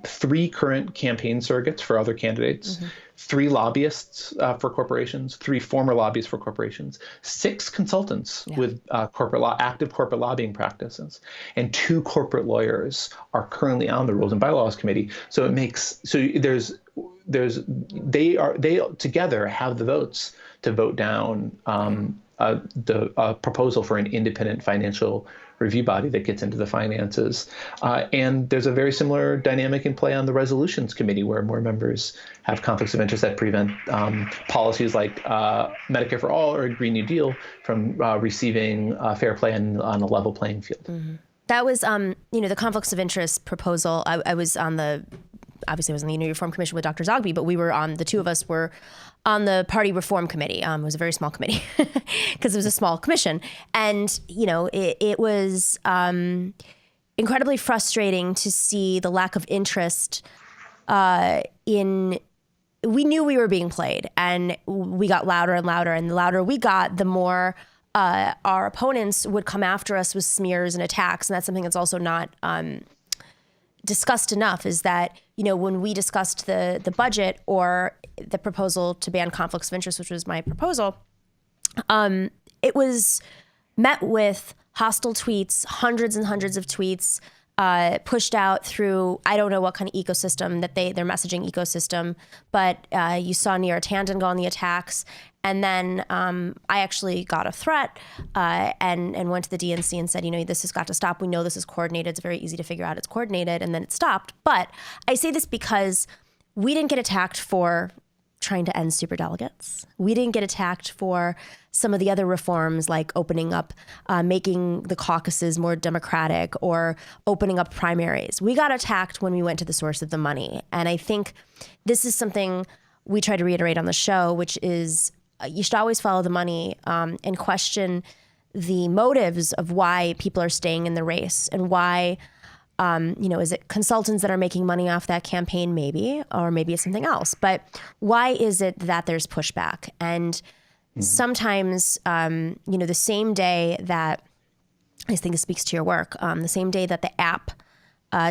3 current campaign surrogates for other candidates, 3 lobbyists for corporations, 3 former lobbyists for corporations, 6 consultants with active corporate lobbying practices, and 2 corporate lawyers are currently on the Rules and Bylaws Committee. So it makes they together have the votes to vote down the proposal for an independent financial review body that gets into the finances. And there's a very similar dynamic in play on the Resolutions Committee, where more members have conflicts of interest that prevent policies like Medicare for All or a Green New Deal from receiving fair play on a level playing field. That was, the conflicts of interest proposal. I was on obviously I was on the Unity Reform Commission with Dr. Zogby, but the two of us were on the Party Reform Committee. It was a very small committee because it was a small commission. And, it was incredibly frustrating to see the lack of interest we knew we were being played, and we got louder and louder, and the louder we got, the more our opponents would come after us with smears and attacks. And that's something that's also not discussed enough, is that, when we discussed the budget or the proposal to ban conflicts of interest, which was my proposal, it was met with hostile tweets, hundreds and hundreds of tweets, pushed out through, I don't know what kind of ecosystem that their messaging ecosystem, but you saw Neera Tanden go on the attacks. And then I actually got a threat and went to the DNC and said, this has got to stop. We know this is coordinated. It's very easy to figure out it's coordinated. And then it stopped. But I say this because we didn't get attacked for trying to end superdelegates. We didn't get attacked for some of the other reforms, like opening up, making the caucuses more democratic, or opening up primaries. We got attacked when we went to the source of the money. And I think this is something we try to reiterate on the show, which is you should always follow the money and question the motives of why people are staying in the race, and why, is it consultants that are making money off that campaign? Maybe, or maybe it's something else. But why is it that there's pushback? And sometimes, the same day that, I think this speaks to your work, the same day that the app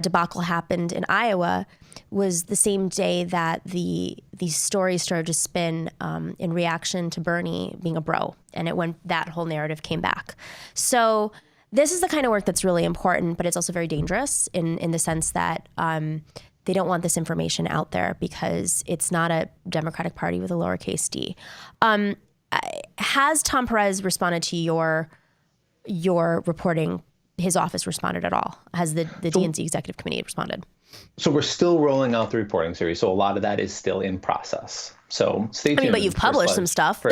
debacle happened in Iowa was the same day that these stories started to spin in reaction to Bernie being a bro, and that whole narrative came back. So this is the kind of work that's really important, but it's also very dangerous in the sense that they don't want this information out there because it's not a Democratic Party with a lowercase d. Has Tom Perez responded to your reporting his office responded at all? Has the DNC executive committee responded? So we're still rolling out the reporting series. So a lot of that is still in process. So stay tuned. I mean, but you've published some stuff.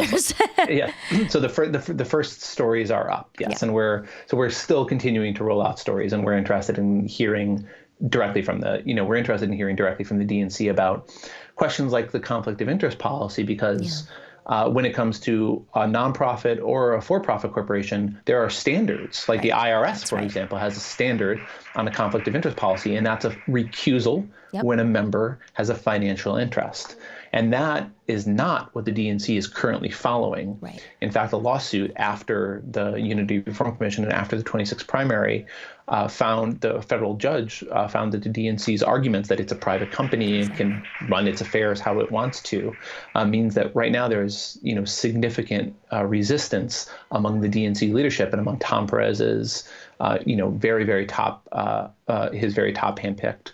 Yeah. So the first stories are up. Yes. Yeah. And we're still continuing to roll out stories, and we're interested in hearing directly from the DNC about questions like the conflict of interest policy, because when it comes to a nonprofit or a for-profit corporation, there are standards. Like the IRS, for example, has a standard on a conflict of interest policy, and that's a recusal when a member has a financial interest. And that is not what the DNC is currently following. Right. In fact, a lawsuit after the Unity Reform Commission and after the 26th primary the federal judge found that the DNC's arguments that it's a private company and can run its affairs how it wants to means that right now there's significant resistance among the DNC leadership and among Tom Perez's very, very top his very top handpicked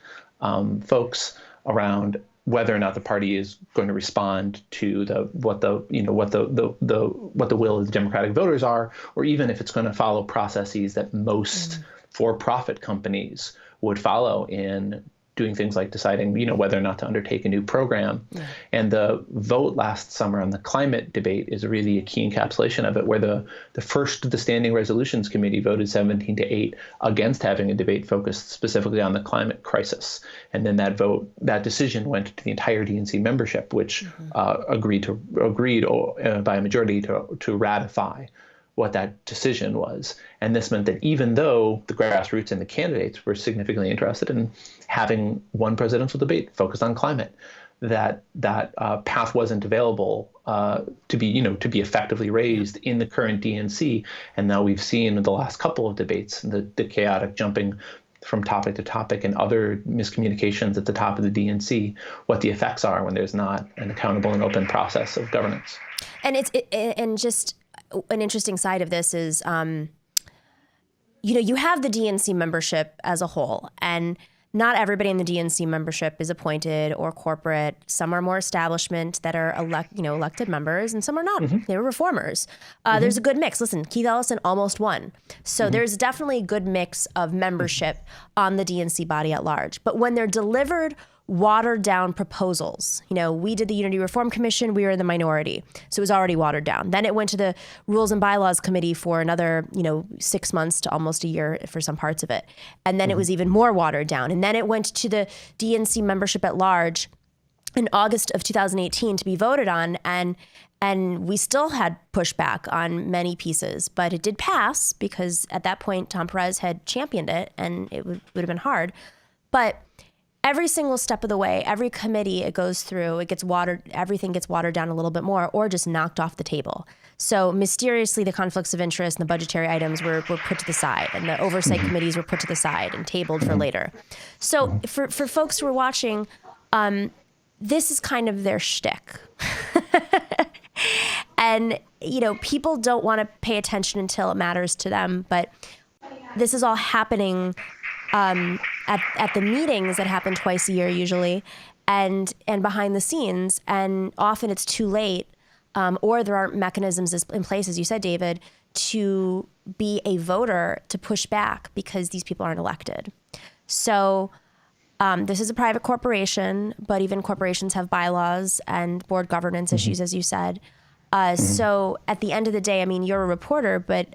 folks around whether or not the party is going to respond to what the will of the Democratic voters are, or even if it's going to follow processes that most for-profit companies would follow in doing things like deciding, whether or not to undertake a new program. Yeah. And the vote last summer on the climate debate is really a key encapsulation of it, where the first of the Standing Resolutions Committee voted 17-8 against having a debate focused specifically on the climate crisis. And then that decision went to the entire DNC membership, which agreed by a majority to ratify what that decision was. And this meant that even though the grassroots and the candidates were significantly interested in having one presidential debate focused on climate, that path wasn't available to be effectively raised in the current DNC. And now we've seen in the last couple of debates the chaotic jumping from topic to topic and other miscommunications at the top of the DNC, what the effects are when there's not an accountable and open process of governance. And just an interesting side of this is, you have the DNC membership as a whole, and not everybody in the DNC membership is appointed or corporate. Some are more establishment that are elected members, and some are not. They were reformers. There's a good mix. Listen, Keith Ellison almost won. So there's definitely a good mix of membership on the DNC body at large. But when they're delivered watered down proposals, we did the Unity Reform Commission, we were in the minority. So it was already watered down. Then it went to the Rules and Bylaws Committee for another, 6 months to almost a year for some parts of it. And then it was even more watered down. And then it went to the DNC membership at large in August of 2018 to be voted on. And we still had pushback on many pieces, but it did pass because at that point, Tom Perez had championed it, and it would have been hard. But every single step of the way, every committee it goes through, everything gets watered down a little bit more or just knocked off the table. So mysteriously, the conflicts of interest and the budgetary items were put to the side, and the oversight committees were put to the side and tabled for later. So for folks who are watching, this is kind of their shtick. And, people don't want to pay attention until it matters to them, but this is all happening at the meetings that happen twice a year usually, and behind the scenes, and often it's too late, or there aren't mechanisms in place, as you said, David, to be a voter to push back because these people aren't elected. So this is a private corporation, but even corporations have bylaws and board governance issues, as you said. So at the end of the day, you're a reporter, but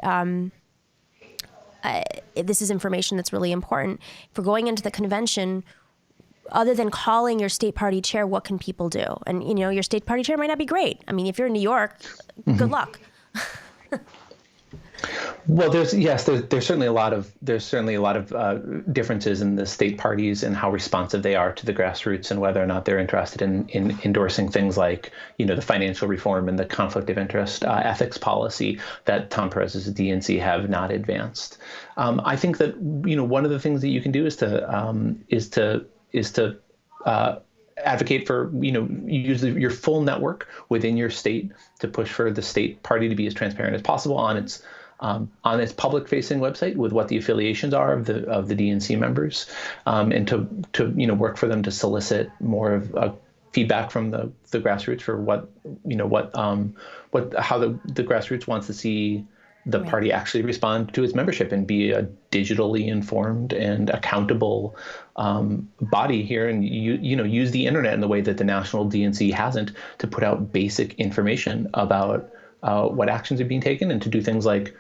this is information that's really important. If we're going into the convention, other than calling your state party chair, what can people do? And, your state party chair might not be great. If you're in New York, good luck. Well, there's certainly a lot of differences in the state parties and how responsive they are to the grassroots and whether or not they're interested in endorsing things like the financial reform and the conflict of interest ethics policy that Tom Perez's DNC have not advanced. I think that one of the things that you can do is to advocate for use your full network within your state to push for the state party to be as transparent as possible on its public-facing website with what the affiliations are of the DNC members, and to work for them to solicit more of feedback from the grassroots for how the grassroots wants to see the party actually respond to its membership and be a digitally informed and accountable body here, and use the internet in the way that the national DNC hasn't, to put out basic information about what actions are being taken, and to do things like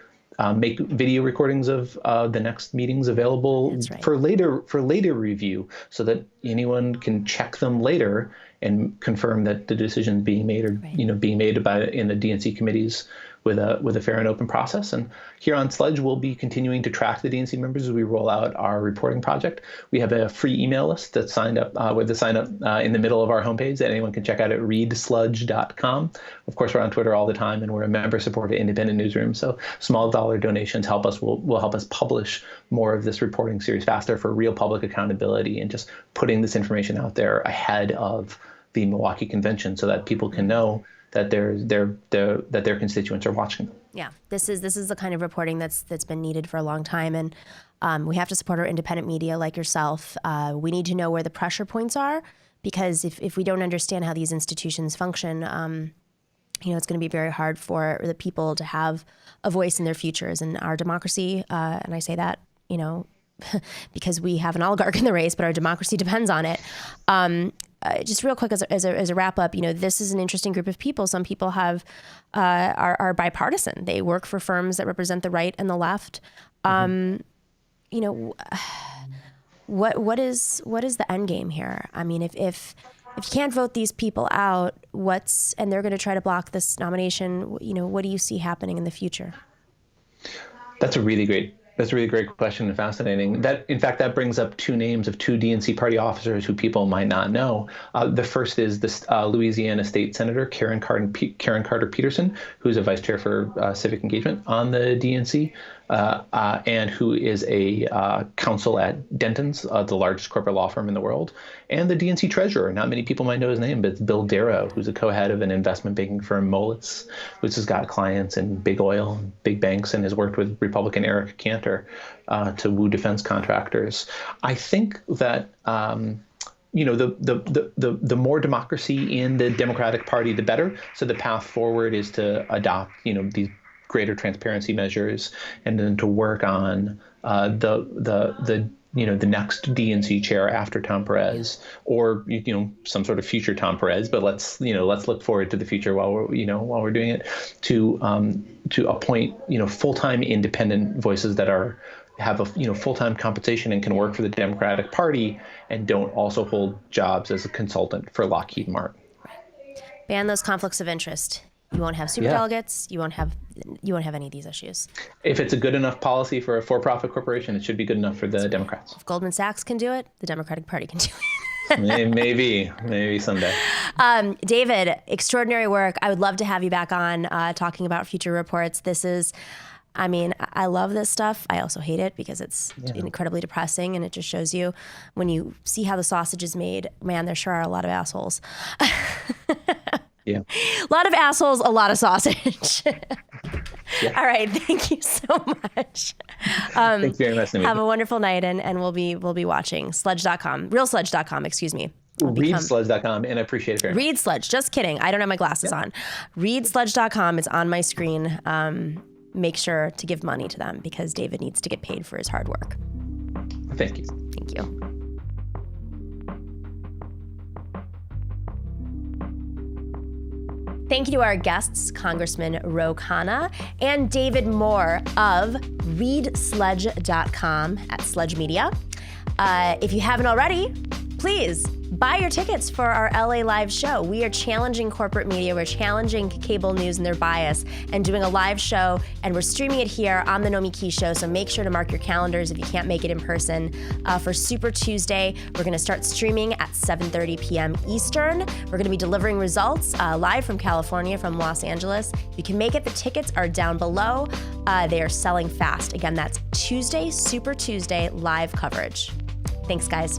make video recordings of the next meetings available for later review, so that anyone can check them later and confirm that the decisions being made are being made in the DNC committees with a fair and open process. And here on Sludge, we'll be continuing to track the DNC members as we roll out our reporting project. We have a free email list that's signed up with the sign up in the middle of our homepage that anyone can check out at readsludge.com. Of course, we're on Twitter all the time, and we're a member-supported independent newsroom. So small dollar donations will help us publish more of this reporting series faster for real public accountability and just putting this information out there ahead of the Milwaukee convention, so that people can know that their constituents are watching them. Yeah, this is the kind of reporting that's been needed for a long time, and we have to support our independent media like yourself. We need to know where the pressure points are, because if we don't understand how these institutions function, it's going to be very hard for the people to have a voice in their futures and our democracy. And I say that, because we have an oligarch in the race, but our democracy depends on it. Just real quick as a wrap up, this is an interesting group of people. Some people are bipartisan. They work for firms that represent the right and the left. What is the end game here? I mean, if you can't vote these people out, and they're going to try to block this nomination, what do you see happening in the future? That's a really great question and fascinating. That brings up two names of two DNC party officers who people might not know. The first is this Louisiana State Senator Karen Carter Peterson, who's a vice chair for civic engagement on the DNC, and who is a counsel at Denton's, the largest corporate law firm in the world, and the DNC treasurer. Not many people might know his name, but it's Bill Darrow, who's a co-head of an investment banking firm, Moelis, which has got clients in big oil and big banks, and has worked with Republican Eric Cantor to woo defense contractors. I think that the more democracy in the Democratic Party, the better. So the path forward is to adopt these greater transparency measures, and then to work on the next DNC chair after Tom Perez, or some sort of future Tom Perez. But let's look forward to the future while we're doing it, to appoint full-time independent voices that have a full-time compensation and can work for the Democratic Party and don't also hold jobs as a consultant for Lockheed Martin. Ban those conflicts of interest. You won't have superdelegates. You won't have any of these issues. If it's a good enough policy for a for-profit corporation, it should be good enough for the Democrats. If Goldman Sachs can do it, the Democratic Party can do it. maybe someday. David, extraordinary work. I would love to have you back on talking about future reports. I love this stuff. I also hate it because it's incredibly depressing, and it just shows you, when you see how the sausage is made, man, there sure are a lot of assholes. Yeah. A lot of assholes, a lot of sausage. Yeah. All right. Thank you so much. Thanks very much, Nomiki. Have a wonderful night, and we'll be watching Sludge.com, realsludge.com, excuse me. Readsludge.com, and I appreciate it very much. Read Sludge. Just kidding. I don't have my glasses on. Readsludge.com is on my screen. Make sure to give money to them, because David needs to get paid for his hard work. Thank you. Thank you. Thank you to our guests, Congressman Ro Khanna and David Moore of readsludge.com at Sludge Media. If you haven't already, please buy your tickets for our LA Live show. We are challenging corporate media. We're challenging cable news and their bias, and doing a live show, and we're streaming it here on the Nomiki Show. So make sure to mark your calendars if you can't make it in person. For Super Tuesday, we're going to start streaming at 7:30 p.m. Eastern. We're going to be delivering results live from California, from Los Angeles. If you can make it, the tickets are down below. They are selling fast. Again, that's Tuesday, Super Tuesday live coverage. Thanks, guys.